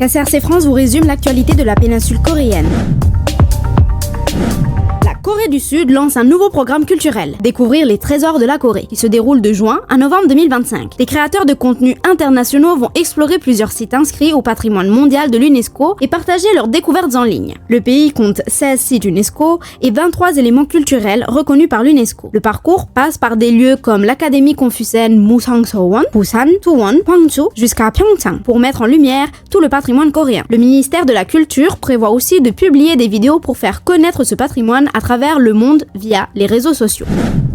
KCRC France vous résume l'actualité de la péninsule coréenne. La Corée du Sud lance un nouveau programme culturel, Découvrir les trésors de la Corée, qui se déroule de juin à novembre 2025. Des créateurs de contenus internationaux vont explorer plusieurs sites inscrits au patrimoine mondial de l'UNESCO et partager leurs découvertes en ligne. Le pays compte 16 sites UNESCO et 23 éléments culturels reconnus par l'UNESCO. Le parcours passe par des lieux comme l'Académie confucéenne Museong-sowon, Busan, Suwon, Gwangju jusqu'à Pyeongchang pour mettre en lumière tout le patrimoine coréen. Le ministère de la Culture prévoit aussi de publier des vidéos pour faire connaître ce patrimoine à travers le monde via les réseaux sociaux.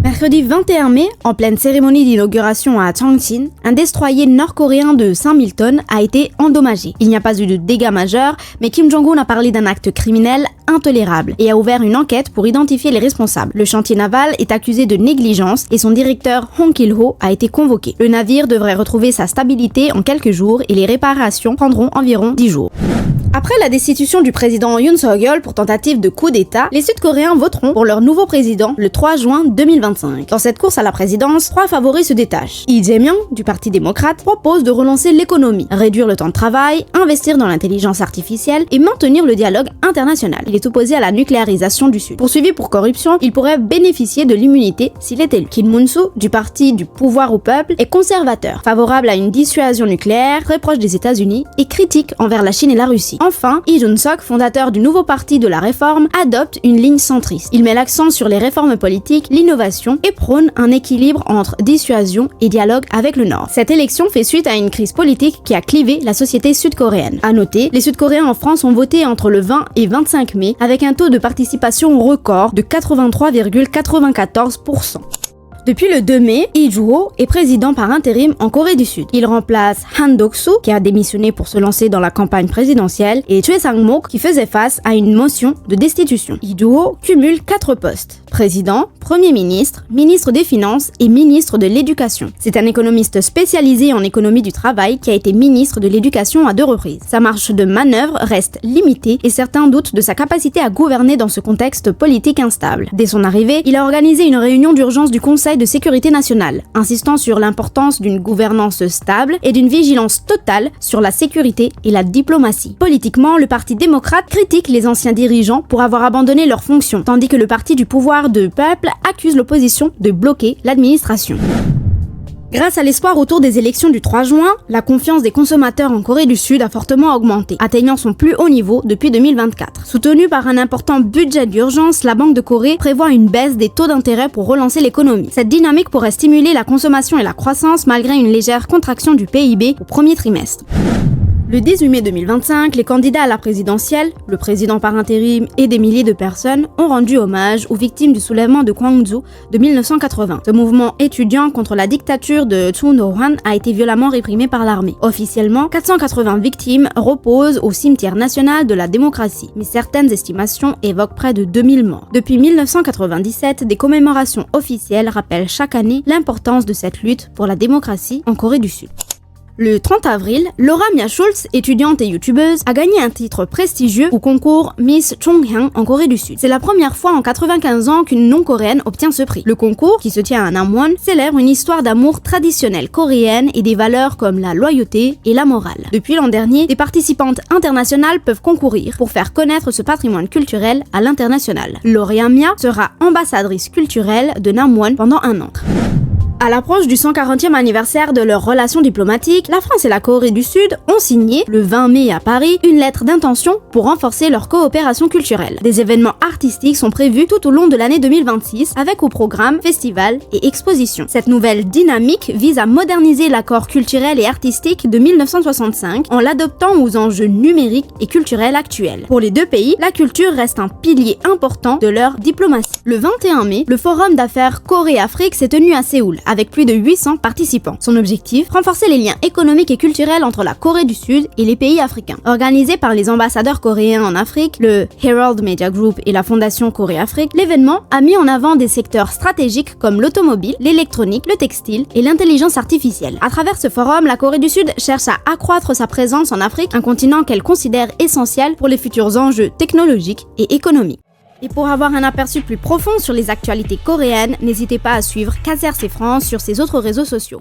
Mercredi 21 mai, en pleine cérémonie d'inauguration à Changsin, un destroyer nord-coréen de 5000 tonnes a été endommagé. Il n'y a pas eu de dégâts majeurs, mais Kim Jong-un a parlé d'un acte criminel intolérable et a ouvert une enquête pour identifier les responsables. Le chantier naval est accusé de négligence et son directeur Hong Kil-ho a été convoqué. Le navire devrait retrouver sa stabilité en quelques jours et les réparations prendront environ 10 jours. Après la destitution du président Yoon Suk-yeol pour tentative de coup d'État, les Sud-Coréens voteront pour leur nouveau président le 3 juin 2025. Dans cette course à la présidence, 3 favoris se détachent. Lee Jae-myung, du Parti démocrate, propose de relancer l'économie, réduire le temps de travail, investir dans l'intelligence artificielle et maintenir le dialogue international. Il est opposé à la nucléarisation du Sud. Poursuivi pour corruption, il pourrait bénéficier de l'immunité s'il est élu. Kim Moon-soo, du Parti du pouvoir au peuple, est conservateur, favorable à une dissuasion nucléaire, très proche des États-Unis et critique envers la Chine et la Russie. Enfin, Lee Jun-suk, fondateur du nouveau parti de la réforme, adopte une ligne centriste. Il met l'accent sur les réformes politiques, l'innovation et prône un équilibre entre dissuasion et dialogue avec le Nord. Cette élection fait suite à une crise politique qui a clivé la société sud-coréenne. À noter, les Sud-Coréens en France ont voté entre le 20 et 25 mai avec un taux de participation record de 83,94%. Depuis le 2 mai, Lee Joo-ho est président par intérim en Corée du Sud. Il remplace Han Dok-soo, qui a démissionné pour se lancer dans la campagne présidentielle, et Choi Sang-mok, qui faisait face à une motion de destitution. Lee Joo-ho cumule 4 postes: président, premier ministre, ministre des Finances et ministre de l'Éducation. C'est un économiste spécialisé en économie du travail qui a été ministre de l'Éducation à 2 reprises. Sa marge de manœuvre reste limitée et certains doutent de sa capacité à gouverner dans ce contexte politique instable. Dès son arrivée, il a organisé une réunion d'urgence du Conseil de sécurité nationale, insistant sur l'importance d'une gouvernance stable et d'une vigilance totale sur la sécurité et la diplomatie. Politiquement, le Parti démocrate critique les anciens dirigeants pour avoir abandonné leurs fonctions, tandis que le Parti du pouvoir de peuple accuse l'opposition de bloquer l'administration. Grâce à l'espoir autour des élections du 3 juin, la confiance des consommateurs en Corée du Sud a fortement augmenté, atteignant son plus haut niveau depuis 2024. Soutenue par un important budget d'urgence, la Banque de Corée prévoit une baisse des taux d'intérêt pour relancer l'économie. Cette dynamique pourrait stimuler la consommation et la croissance malgré une légère contraction du PIB au premier trimestre. Le 18 mai 2025, les candidats à la présidentielle, le président par intérim et des milliers de personnes ont rendu hommage aux victimes du soulèvement de Gwangju de 1980. Ce mouvement étudiant contre la dictature de Chun Do-hwan a été violemment réprimé par l'armée. Officiellement, 480 victimes reposent au cimetière national de la démocratie, mais certaines estimations évoquent près de 2000 morts. Depuis 1997, des commémorations officielles rappellent chaque année l'importance de cette lutte pour la démocratie en Corée du Sud. Le 30 avril, Laura Mia Schultz, étudiante et youtubeuse, a gagné un titre prestigieux au concours Miss Chonghyang en Corée du Sud. C'est la première fois en 95 ans qu'une non-coréenne obtient ce prix. Le concours, qui se tient à Namwon, célèbre une histoire d'amour traditionnelle coréenne et des valeurs comme la loyauté et la morale. Depuis l'an dernier, des participantes internationales peuvent concourir pour faire connaître ce patrimoine culturel à l'international. Laura Mia sera ambassadrice culturelle de Namwon pendant 1 an. À l'approche du 140e anniversaire de leurs relations diplomatiques, la France et la Corée du Sud ont signé, le 20 mai à Paris, une lettre d'intention pour renforcer leur coopération culturelle. Des événements artistiques sont prévus tout au long de l'année 2026, avec au programme festivals et expositions. Cette nouvelle dynamique vise à moderniser l'accord culturel et artistique de 1965 en l'adoptant aux enjeux numériques et culturels actuels. Pour les 2 pays, la culture reste un pilier important de leur diplomatie. Le 21 mai, le Forum d'affaires Corée-Afrique s'est tenu à Séoul, avec plus de 800 participants. Son objectif, renforcer les liens économiques et culturels entre la Corée du Sud et les pays africains. Organisé par les ambassadeurs coréens en Afrique, le Herald Media Group et la Fondation Corée-Afrique, l'événement a mis en avant des secteurs stratégiques comme l'automobile, l'électronique, le textile et l'intelligence artificielle. À travers ce forum, la Corée du Sud cherche à accroître sa présence en Afrique, un continent qu'elle considère essentiel pour les futurs enjeux technologiques et économiques. Et pour avoir un aperçu plus profond sur les actualités coréennes, n'hésitez pas à suivre KCRC France sur ses autres réseaux sociaux.